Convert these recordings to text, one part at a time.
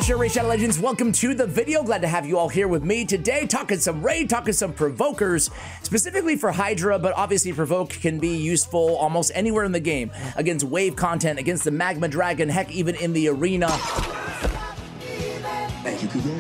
Shadow Legends, welcome to the video. Glad to have you all here with me today, talking some raid, talking some provokers, specifically for Hydra, but obviously provoke can be useful almost anywhere in the game, against wave content, against the magma dragon, heck, even in the arena. Thank you, Kugo.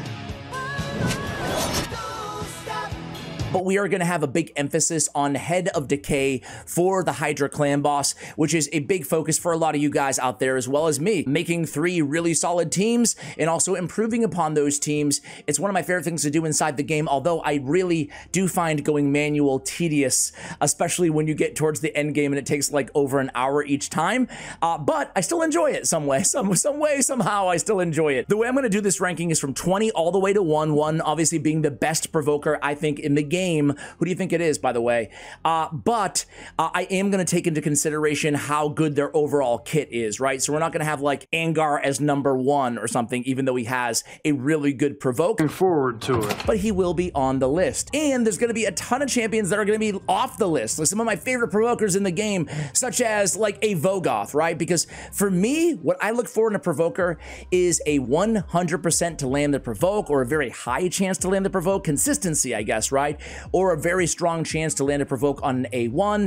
But we are going to have a big emphasis on Head of Decay for the Hydra clan boss, which is a big focus for a lot of you guys out there, as well as me, making 3 really solid teams and also improving upon those teams. It's one of my favorite things to do inside the game, although I really do find going manual tedious, especially when you get towards the end game and it takes like over an hour each time. But I still enjoy it some way, somehow I still enjoy it. The way I'm going to do this ranking is from 20 all the way to 1, 1 obviously being the best provoker, I think, in the game. Who do you think it is, by the way? But I am going to take into consideration how good their overall kit is, right? So we're not going to have like Angar as number 1 or something, even though he has a really good provoke. Looking forward to it. But he will be on the list. And there's going to be a ton of champions that are going to be off the list. Like some of my favorite provokers in the game, such as like a Vogoth, right? Because for me, what I look for in a provoker is a 100% to land the provoke, or a very high chance to land the provoke, consistency, I guess, right? Or a very strong chance to land a provoke on an A1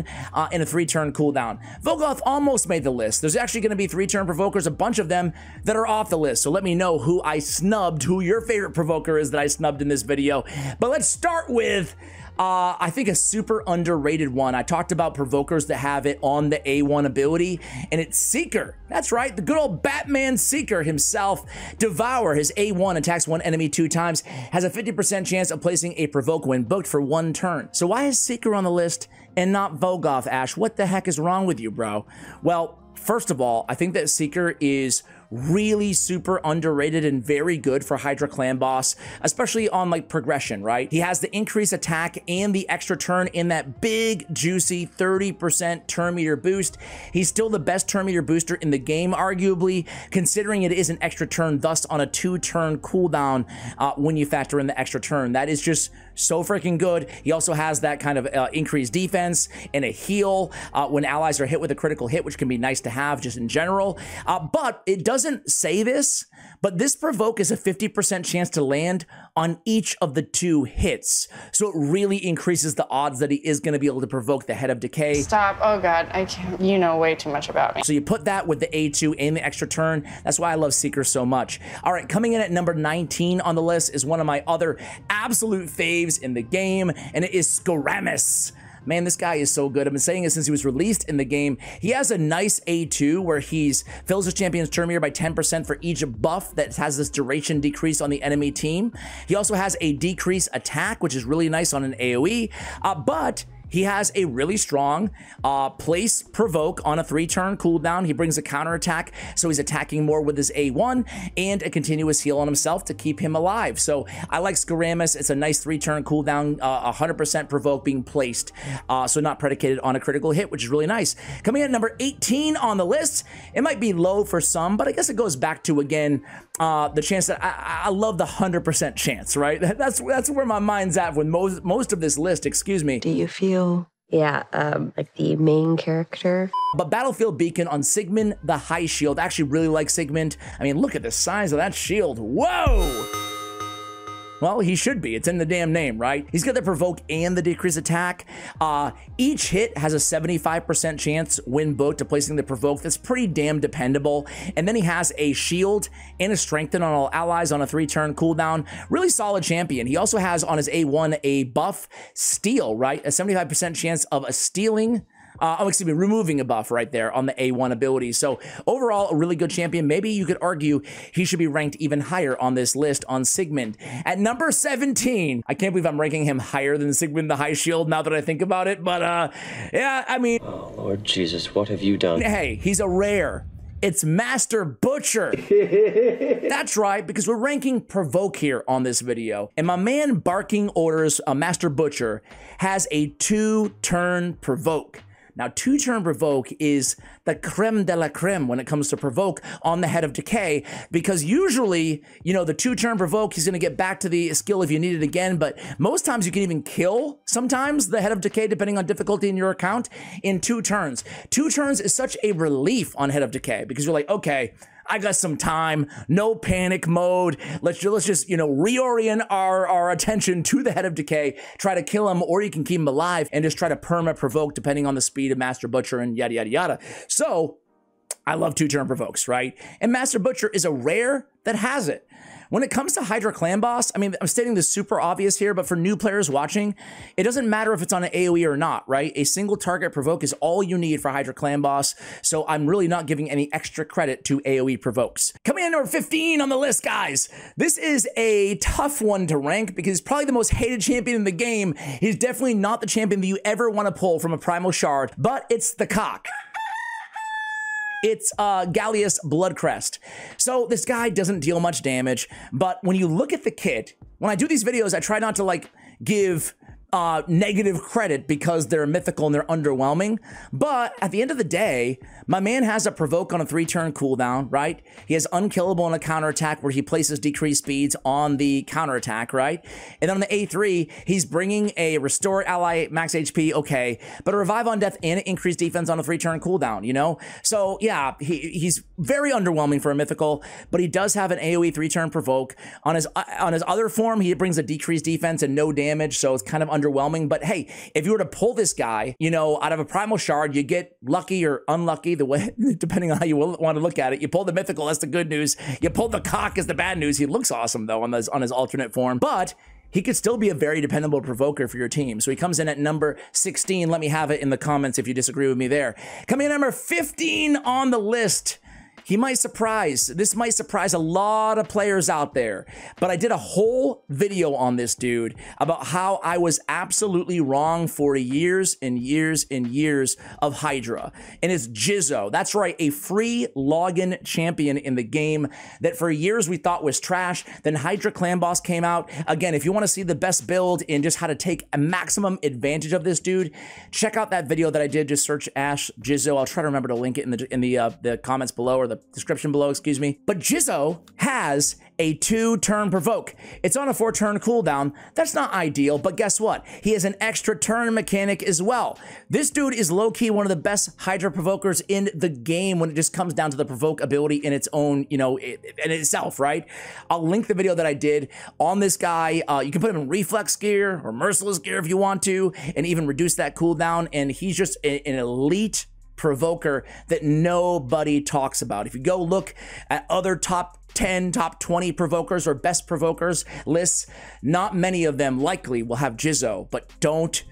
in a 3-turn cooldown. Vogoth almost made the list. There's actually going to be 3-turn provokers, a bunch of them that are off the list. So let me know who I snubbed, who your favorite provoker is that I snubbed in this video. But let's start with I think a super underrated one. I talked about provokers that have it on the A1 ability, and it's Seeker. That's right, the good old Batman Seeker himself. Devour, his A1 attacks one enemy 2 times, has a 50% chance of placing a provoke when booked for 1 turn. So why is Seeker on the list and not Vogoth, Ash? What the heck is wrong with you, bro? Well, first of all, I think that Seeker is really super underrated and very good for Hydra clan boss, especially on like progression, right? He has the increased attack and the extra turn in that big juicy 30% turn meter boost. He's still the best turn meter booster in the game, arguably, considering it is an extra turn, thus on a 2-turn cooldown when you factor in the extra turn. That is just so freaking good. He also has that kind of increased defense and a heal when allies are hit with a critical hit, which can be nice to have just in general. But it doesn't say this, but this provoke is a 50% chance to land on each of the 2 hits. So it really increases the odds that he is going to be able to provoke the Head of Decay. Stop. Oh God, I can't. You know way too much about me. So you put that with the A2 and the extra turn. That's why I love Seeker so much. All right, coming in at number 19 on the list is one of my other absolute faves in the game, and it is Skaramis. Man, this guy is so good. I've been saying it since he was released in the game. He has a nice A2 where he's fills his champion's turn meter by 10% for each buff that has this duration decrease on the enemy team. He also has a decrease attack, which is really nice on an AoE, but he has a really strong place provoke on a 3-turn cooldown. He brings a counterattack, so he's attacking more with his A1, and a continuous heal on himself to keep him alive. So I like Skaramis. It's a nice 3-turn cooldown, 100% provoke being placed, so not predicated on a critical hit, which is really nice. Coming in at number 18 on the list, it might be low for some, but I guess it goes back to, again, the chance that I love the 100% chance, right? That's where my mind's at with most of this list, excuse me. Do you feel, yeah, like the main character? But Battlefield Beacon on Sigmund the High Shield. I actually really like Sigmund. I mean, look at the size of that shield. Whoa! Well, he should be. It's in the damn name, right? He's got the provoke and the decrease attack. Each hit has a 75% chance when booked to placing the provoke. That's pretty damn dependable. And then he has a shield and a strengthen on all allies on a 3-turn cooldown. Really solid champion. He also has on his A1 a buff steal, right? A 75% chance of a stealing. Removing a buff right there on the A1 ability. So overall, a really good champion. Maybe you could argue he should be ranked even higher on this list on Sigmund. At number 17, I can't believe I'm ranking him higher than Sigmund the High Shield now that I think about it. But yeah, I mean, oh, Lord Jesus, what have you done? Hey, he's a rare. It's Master Butcher. That's right, because we're ranking provoke here on this video. And my man Barking Orders, Master Butcher, has a 2-turn provoke. Now, 2-turn provoke is the creme de la creme when it comes to provoke on the Head of Decay, because usually, you know, the 2-turn provoke, he's going to get back to the skill if you need it again, but most times you can even kill sometimes the Head of Decay, depending on difficulty in your account, in 2 turns. 2 turns is such a relief on Head of Decay, because you're like, okay, I got some time, no panic mode. Let's just, you know, reorient our attention to the head of decay, try to kill him, or you can keep him alive and just try to perma provoke depending on the speed of Master Butcher and yada, yada, yada. So I love 2-turn provokes, right? And Master Butcher is a rare that has it. When it comes to Hydra Clan Boss, I mean, I'm stating this super obvious here, but for new players watching, it doesn't matter if it's on an AoE or not, right? A single target provoke is all you need for Hydra Clan Boss, so I'm really not giving any extra credit to AoE provokes. Coming in number 15 on the list, guys. This is a tough one to rank because he's probably the most hated champion in the game. He's definitely not the champion that you ever want to pull from a Primal Shard, but it's the cock. It's Gallius Bloodcrest. So this guy doesn't deal much damage, but when you look at the kit, when I do these videos, I try not to like give negative credit because they're mythical and they're underwhelming. But at the end of the day, my man has a provoke on a 3-turn cooldown, right? He has unkillable on a counterattack where he places decreased speeds on the counterattack, right? And then on the A3, he's bringing a restore ally max HP, okay, but a revive on death and increased defense on a 3-turn cooldown, you know? So yeah, he's very underwhelming for a mythical, but he does have an AoE 3-turn provoke. On his other form, he brings a decreased defense and no damage, so it's kind of underwhelming. But hey, if you were to pull this guy, you know, out of a Primal Shard, you get lucky or unlucky, the way, depending on how you want to look at it. You pull the mythical, that's the good news. You pull the cock, is the bad news. He looks awesome though on his alternate form, but he could still be a very dependable provoker for your team. So he comes in at number 16. Let me have it in the comments if you disagree with me there. Coming in at number 15 on the list. He might surprise. This might surprise a lot of players out there. But I did a whole video on this dude about how I was absolutely wrong for years and years and years of Hydra. And it's Jizzo. That's right, a free login champion in the game that for years we thought was trash. Then Hydra Clan Boss came out. Again, if you want to see the best build and just how to take a maximum advantage of this dude, check out that video that I did. Just search Ash Jizzo. I'll try to remember to link it in the comments below, or the description below, excuse me. But Jizzo has a 2-turn provoke. It's on a 4-turn cooldown. That's not ideal, but guess what? He has an extra turn mechanic as well. This dude is low-key one of the best Hydra provokers in the game when it just comes down to the provoke ability in its own, you know, in itself, right? I'll link the video that I did on this guy. You can put him in reflex gear or merciless gear if you want to, and even reduce that cooldown, and he's just an elite provoker that nobody talks about. If you go look at other top 10, top 20 provokers or best provokers lists, not many of them likely will have Jizzo, but don't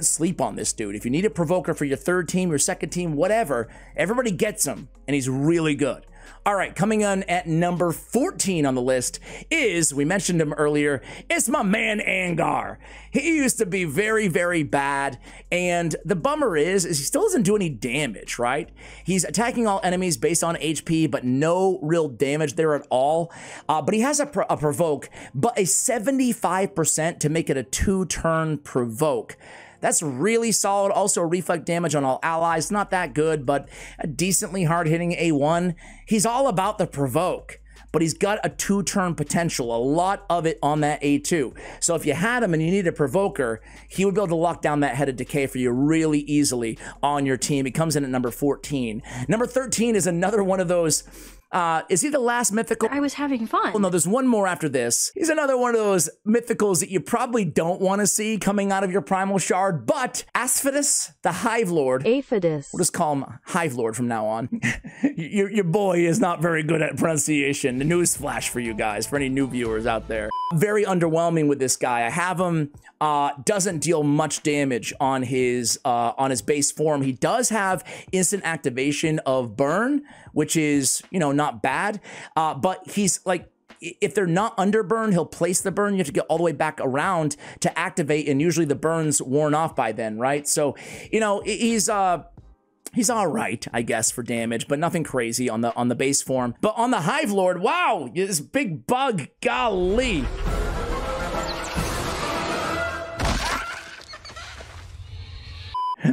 sleep on this dude. If you need a provoker for your 3rd team, your 2nd team, whatever, everybody gets him, and he's really good. All right, coming in at number 14 on the list is, we mentioned him earlier, it's my man Angar. He used to be very, very bad, and the bummer is he still doesn't do any damage, right? He's attacking all enemies based on HP, but no real damage there at all. But he has a provoke, but a 75% to make it a 2-turn provoke. That's really solid. Also, reflect damage on all allies. Not that good, but a decently hard-hitting A1. He's all about the provoke, but he's got a 2-turn potential, a lot of it on that A2. So if you had him and you need a provoker, he would be able to lock down that head of decay for you really easily on your team. He comes in at number 14. Number 13 is another one of those... is he the last mythical? I was having fun. Well, no, there's one more after this. He's another one of those mythicals that you probably don't want to see coming out of your Primal Shard, but Asphodus, the Hive Lord. Aphidus. We'll just call him Hive Lord from now on. your boy is not very good at pronunciation. The newsflash for you guys, for any new viewers out there. Very underwhelming with this guy. I have him, doesn't deal much damage on his base form. He does have instant activation of burn, which is, you know, not bad, but he's like, if they're not under burn, he'll place the burn. You have to get all the way back around to activate, and usually the burn's worn off by then, right? So, you know, he's all right, I guess, for damage, but nothing crazy on the base form. But on the Hive Lord, wow, this big bug, golly.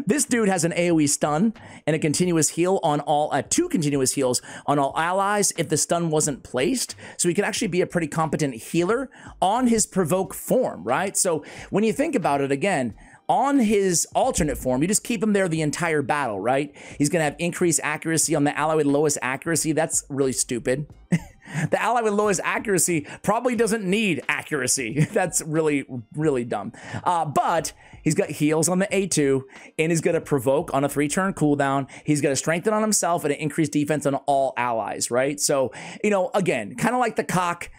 This dude has an AoE stun and a continuous heal on all, 2 continuous heals on all allies if the stun wasn't placed. So he can actually be a pretty competent healer on his provoke form, right? So when you think about it again, on his alternate form, you just keep him there the entire battle, right? He's going to have increased accuracy on the ally with lowest accuracy. That's really stupid. The ally with lowest accuracy probably doesn't need accuracy. That's really, really dumb. But he's got heals on the A2, and he's going to provoke on a 3-turn cooldown. He's going to strengthen on himself and increase defense on all allies, right? So, you know, again, kind of like the cock,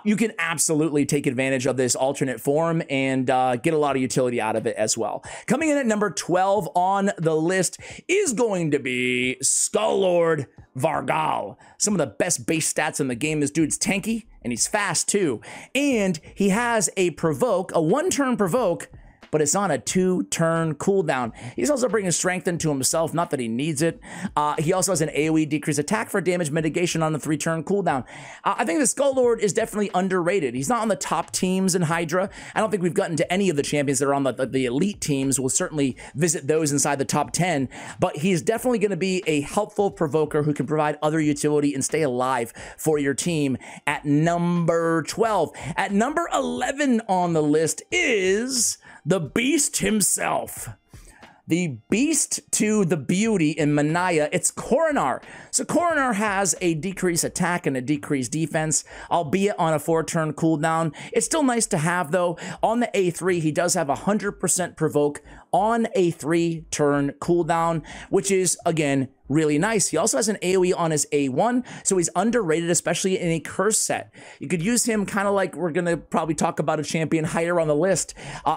you can absolutely take advantage of this alternate form and get a lot of utility out of it as well. Coming in at number 12 on the list is going to be Skull Vargal. Some of the best base stats in the game. This dude's tanky and he's fast too. And he has a provoke, a 1-turn provoke, but it's on a 2-turn cooldown. He's also bringing strength into himself, not that he needs it. He also has an AoE decrease attack for damage mitigation on a 3-turn cooldown. I think the Skull Lord is definitely underrated. He's not on the top teams in Hydra. I don't think we've gotten to any of the champions that are on the elite teams. We'll certainly visit those inside the top 10, but he's definitely going to be a helpful provoker who can provide other utility and stay alive for your team at number 12. At number 11 on the list is the Beast himself. The Beast to the beauty in Manaya, it's Coronar. So Coronar has a decreased attack and a decreased defense, albeit on a 4-turn cooldown. It's still nice to have though. On the A3, he does have 100% provoke on a 3-turn cooldown, which is, again, really nice. He also has an AoE on his A1, so he's underrated, especially in a curse set. You could use him kind of like we're going to probably talk about a champion higher on the list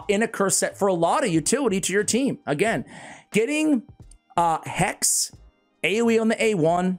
in a curse set for a lot of utility to your team. Again, getting Hex, AoE on the A1,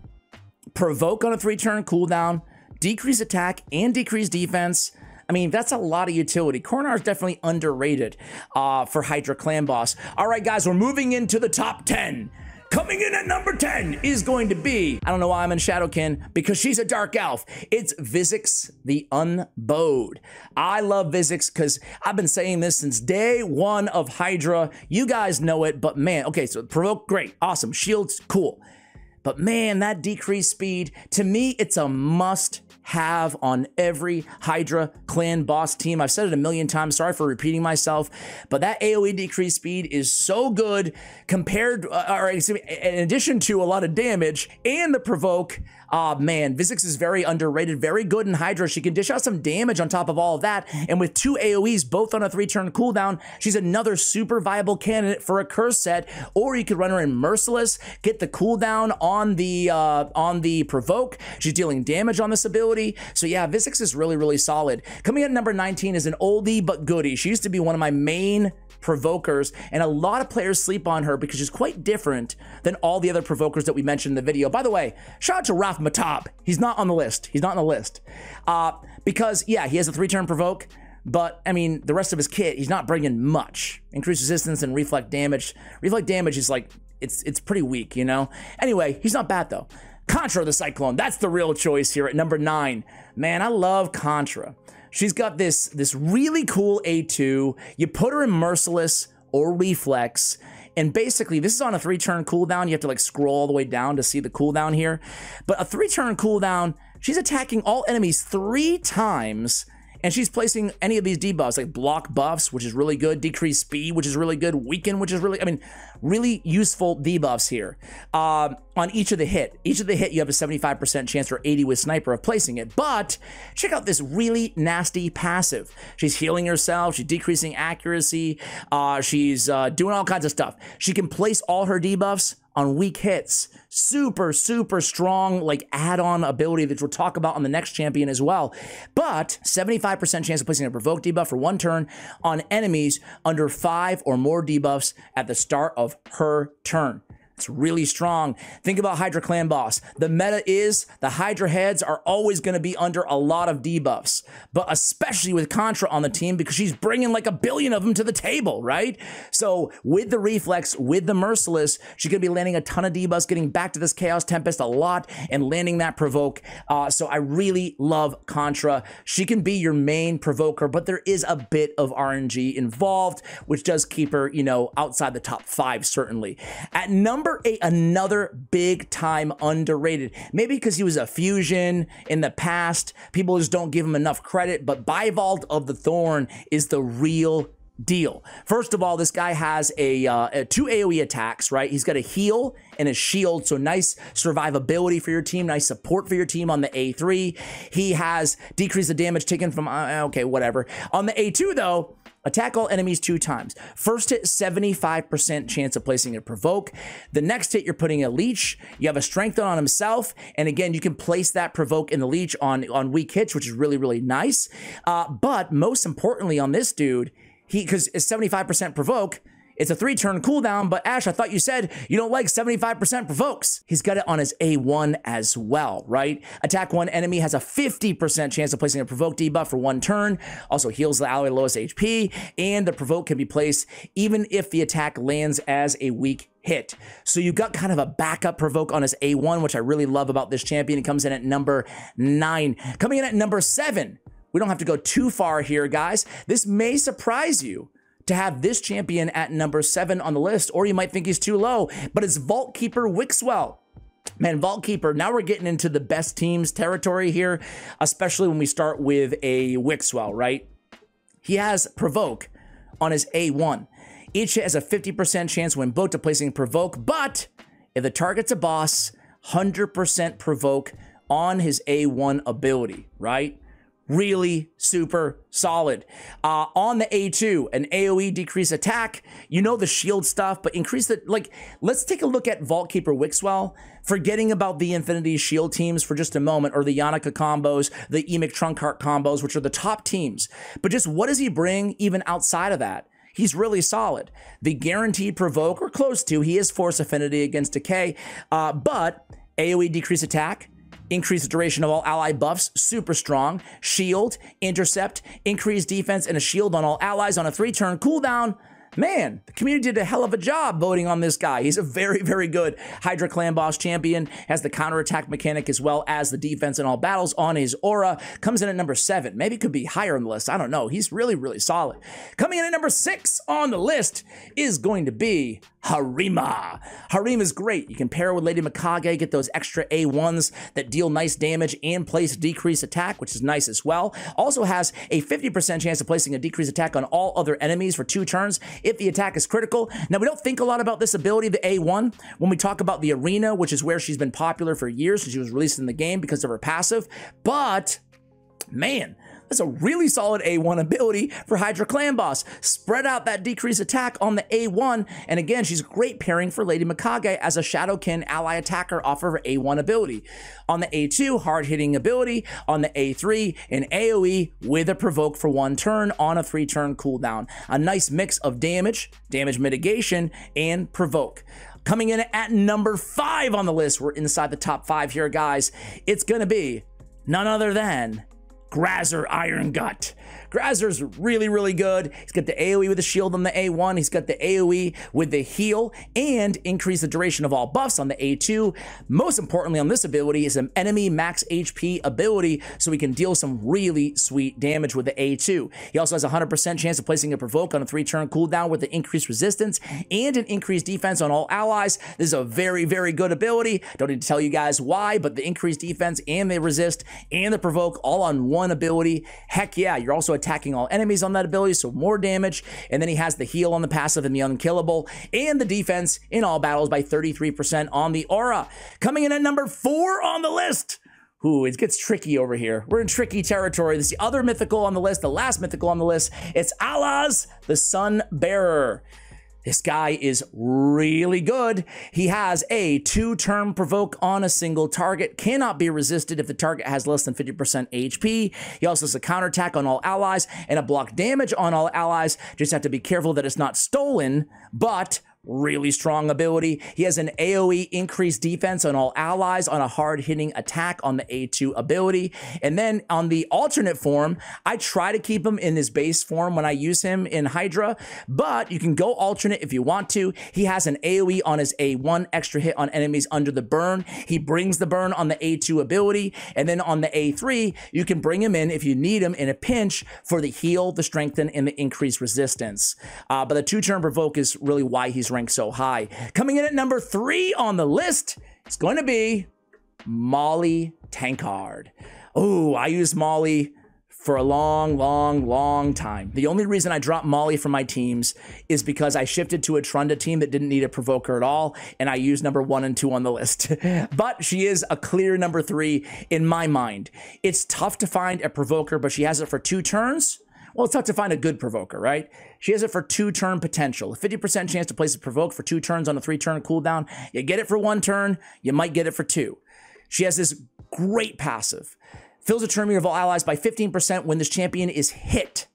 provoke on a 3-turn cooldown, decrease attack and decrease defense. I mean, that's a lot of utility. Coronar is definitely underrated for Hydra Clan Boss. All right, guys, we're moving into the top 10. Coming in at number 10 is going to be, I don't know why I'm in Shadowkin, because she's a dark elf. It's Vizix the Unbowed. I love Vizix because I've been saying this since day one of Hydra. You guys know it, but man, okay, so provoke, great, awesome. Shields, cool. But man, that decreased speed, to me, it's a must have on every Hydra Clan Boss team. I've said it a million times, sorry for repeating myself, but that AoE decreased speed is so good compared, or excuse me, in addition to a lot of damage and the provoke. Man, Vizix is very underrated, very good in Hydra. She can dish out some damage on top of all of that, and with 2 AoEs, both on a 3-turn cooldown, she's another super viable candidate for a curse set, or you could run her in Merciless, get the cooldown on the provoke. She's dealing damage on this ability, so yeah, Vizix is really, really solid. Coming in at number 19 is an oldie but goodie. She used to be one of my main provokers, and a lot of players sleep on her because she's quite different than all the other provokers that we mentioned in the video. By the way, shout out to Raf Matab. He's not on the list. He's not on the list. Because, yeah, he has a 3-turn provoke, but, I mean, the rest of his kit, he's not bringing much. Increased resistance and reflect damage. Reflect damage is like, it's pretty weak, you know? Anyway, he's not bad, though. Contra the Cyclone, that's the real choice here at number 9. Man, I love Contra. She's got this really cool A2. You put her in Merciless or Reflex, and basically this is on a 3-turn cooldown. You have to like scroll all the way down to see the cooldown here. But a 3-turn cooldown, she's attacking all enemies 3 times, and she's placing any of these debuffs, like block buffs, which is really good, decrease speed, which is really good, weaken, which is really, I mean, really useful debuffs here. On each of the hit. Each of the hit, you have a 75% chance or 80 with Sniper of placing it. But check out this really nasty passive. She's healing herself. She's decreasing accuracy. She's doing all kinds of stuff. She can place all her debuffs on weak hits. Super, super strong, like add-on ability that we'll talk about on the next champion as well. But 75% chance of placing a provoke debuff for 1 turn on enemies under 5 or more debuffs at the start of her turn. It's really strong. Think about Hydra Clan Boss. The meta is the Hydra heads are always going to be under a lot of debuffs, but especially with Contra on the team because she's bringing like 1 billion of them to the table, right? So with the Reflex, with the Merciless, she's going to be landing a ton of debuffs, getting back to this Chaos Tempest a lot and landing that Provoke. So I really love Contra. She can be your main provoker, but there is a bit of RNG involved, which does keep her, you know, outside the top 5, certainly. At number 8, another big time underrated. Maybe because he was a fusion in the past, people just don't give him enough credit, but Bivald of the Thorn is the real deal. First of all, this guy has a 2 AoE attacks, right? He's got a heal and a shield, so nice survivability for your team, nice support for your team on the A3. He has decreased the damage taken from, okay, whatever. On the A2, though, attack all enemies 2 times. First hit, 75% chance of placing a provoke. The next hit, you're putting a leech. You have a strength on himself. And again, you can place that provoke in the leech on weak hits, which is really, really nice. But most importantly on this dude, because it's 75% provoke, it's a 3-turn cooldown, but Ash, I thought you said you don't like 75% provokes. He's got it on his A1 as well, right? Attack one enemy has a 50% chance of placing a provoke debuff for 1 turn. Also heals the ally lowest HP, and the provoke can be placed even if the attack lands as a weak hit. So you got kind of a backup provoke on his A1, which I really love about this champion. It comes in at number 9. Coming in at number 7. We don't have to go too far here, guys. This may surprise you to have this champion at number 7 on the list, or you might think he's too low, but it's Vault Keeper Wixwell. Man, Vault Keeper, now we're getting into the best teams territory here, especially when we start with a Wixwell, right? He has Provoke on his A1. Each hit has a 50% chance when booked of placing Provoke, but if the target's a boss, 100% Provoke on his A1 ability, right? Really super solid. On the A2, an AoE decrease attack. You know the shield stuff, but increase the, let's take a look at Vault Keeper Wixwell, forgetting about the Infinity Shield teams for just a moment, or the Yannica combos, the Emic Trunkheart combos, which are the top teams. But just what does he bring even outside of that? He's really solid. The guaranteed provoke, or close to, he is force affinity against decay, but AoE decrease attack, increase the duration of all ally buffs, super strong, shield, intercept, increased defense, and a shield on all allies on a 3-turn cooldown. Man, the community did a hell of a job voting on this guy. He's a very, very good Hydra clan boss champion, has the counterattack mechanic as well as the defense in all battles on his aura, comes in at number 7. Maybe could be higher on the list, I don't know. He's really, really solid. Coming in at number 6 on the list is going to be Harima. Harima is great. You can pair her with Lady Mikage, get those extra A1s that deal nice damage and place decreased attack, which is nice as well. Also has a 50% chance of placing a decreased attack on all other enemies for 2 turns if the attack is critical. Now, we don't think a lot about this ability, the A1, when we talk about the arena, which is where she's been popular for years since she was released in the game because of her passive. But, man, that's a really solid A1 ability for Hydra Clan Boss. Spread out that decreased attack on the A1, and again, she's great pairing for Lady Mikage as a Shadowkin ally attacker off of her A1 ability. On the A2, hard-hitting ability. On the A3, an AoE with a provoke for 1 turn on a 3-turn cooldown. A nice mix of damage, damage mitigation, and provoke. Coming in at number 5 on the list, we're inside the top 5 here, guys. It's gonna be none other than Grazzer Iron Gut. Grazzer's really, really good. He's got the AoE with the shield on the A1. He's got the AoE with the heal and increase the duration of all buffs on the A2. Most importantly on this ability is an enemy max HP ability, so he can deal some really sweet damage with the A2. He also has a 100% chance of placing a provoke on a 3-turn cooldown with the increased resistance and an increased defense on all allies. This is a very, very good ability. Don't need to tell you guys why, but the increased defense and the resist and the provoke all on one ability. Heck yeah, you're also attacking all enemies on that ability, so more damage. And then he has the heal on the passive and the unkillable, and the defense in all battles by 33% on the aura. Coming in at number 4 on the list. Ooh, it gets tricky over here. We're in tricky territory. This is the other mythical on the list, the last mythical on the list. It's Alaz, the Sun Bearer. This guy is really good. He has a 2-turn provoke on a single target, cannot be resisted if the target has less than 50% HP. He also has a counterattack on all allies and a block damage on all allies. Just have to be careful that it's not stolen, but really strong ability. He has an AoE increased defense on all allies on a hard-hitting attack on the A2 ability. And then on the alternate form, I try to keep him in his base form when I use him in Hydra, but you can go alternate if you want to. He has an AoE on his A1, extra hit on enemies under the burn. He brings the burn on the A2 ability, and then on the A3, you can bring him in if you need him in a pinch for the heal, the strengthen, and the increased resistance. But the 2-turn provoke is really why he's ranked so high. Coming in at number 3 on the list, it's going to be Molly Tankard. Oh, I use Molly for a long, long, long time. The only reason I dropped Molly from my teams is because I shifted to a Trunda team that didn't need a Provoker at all, and I used number 1 and 2 on the list. But she is a clear number 3 in my mind. It's tough to find a Provoker, but she has it for 2 turns. Well, it's tough to find a good Provoker, right? She has it for 2-turn potential. A 50% chance to place a Provoke for 2 turns on a 3-turn cooldown. You get it for 1 turn, you might get it for 2. She has this great passive. Fills a turn meter of all allies by 15% when this champion is hit.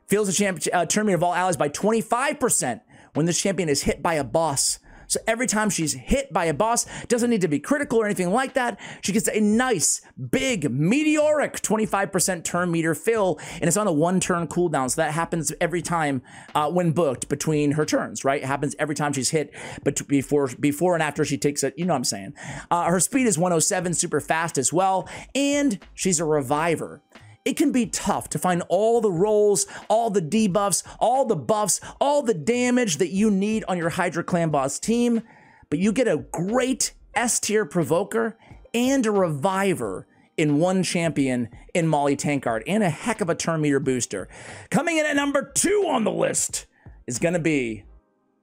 Fills a turn meter of all allies by 25% when this champion is hit by a boss. So every time she's hit by a boss, doesn't need to be critical or anything like that. She gets a nice, big, meteoric 25% turn meter fill, and it's on a 1-turn cooldown. So that happens every time when booked between her turns, right? It happens every time she's hit, but before and after she takes it, you know what I'm saying. Her speed is 107, super fast as well, and she's a reviver. It can be tough to find all the rolls, all the debuffs, all the buffs, all the damage that you need on your Hydra Clan Boss team, but you get a great S-tier Provoker and a Reviver in one champion in Molly Tankard, and a heck of a turn meter booster. Coming in at number 2 on the list is gonna be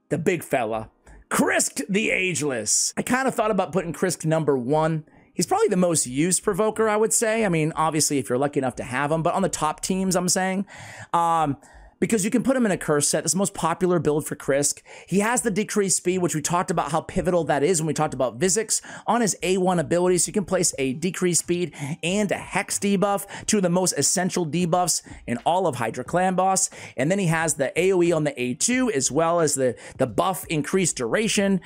the big fella, Krisk the Ageless. I kind of thought about putting Krisk number 1. He's probably the most used Provoker, I would say. I mean, obviously, if you're lucky enough to have him, but on the top teams, I'm saying, because you can put him in a curse set. This is the most popular build for Krisk. He has the decreased speed, which we talked about how pivotal that is when we talked about Vizix on his A1 ability. So you can place a decreased speed and a Hex debuff, 2 of the most essential debuffs in all of Hydra Clan Boss. And then he has the AoE on the A2, as well as the buff increased duration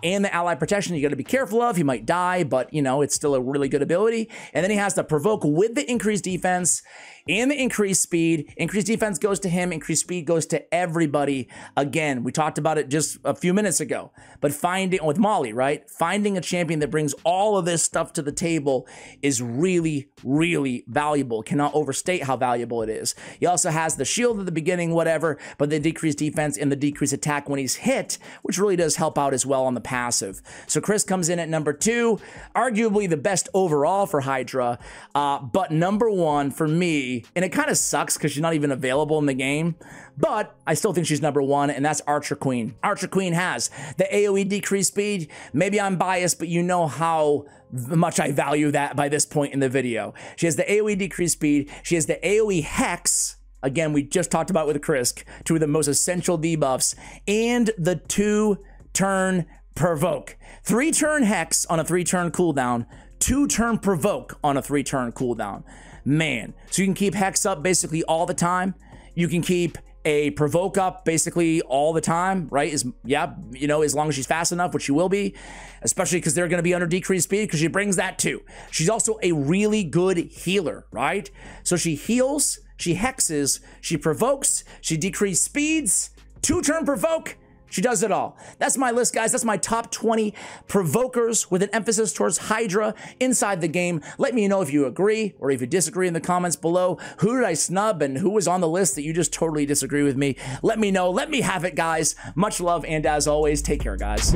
and the ally protection you got to be careful of. He might die, but you know, it's still a really good ability. And then he has the provoke with the increased defense and the increased speed. Increased defense goes to him, increased speed goes to everybody. Again, we talked about it just a few minutes ago, but finding, with Molly, right? Finding a champion that brings all of this stuff to the table is really, really valuable. Cannot overstate how valuable it is. He also has the shield at the beginning, whatever, but the decreased defense and the decreased attack when he's hit, which really does help out as well on the passive. So Krisk comes in at number 2, arguably the best overall for Hydra, but number 1 for me. And it kind of sucks because she's not even available in the game, but I still think she's number 1, and that's Archer Queen. Archer Queen has the AoE decreased speed. Maybe I'm biased, but you know how much I value that by this point in the video. She has the AoE decreased speed. She has the AoE Hex. Again, we just talked about with Krisk, 2 of the most essential debuffs, and the 2-turn Provoke. 3-turn Hex on a 3-turn cooldown, 2-turn Provoke on a 3-turn cooldown. Man, so you can keep Hex up basically all the time. You can keep a Provoke up basically all the time, right? Yeah, you know, as long as she's fast enough, which she will be, especially because they're going to be under decreased speed, because she brings that too. She's also a really good healer, right? So she heals, she hexes, she provokes, she decreases speeds, 2-turn Provoke. She does it all. That's my list, guys. That's my top 20 Provokers with an emphasis towards Hydra inside the game. Let me know if you agree or if you disagree in the comments below. Who did I snub and who was on the list that you just totally disagree with me? Let me know. Let me have it, guys. Much love, and as always, take care, guys.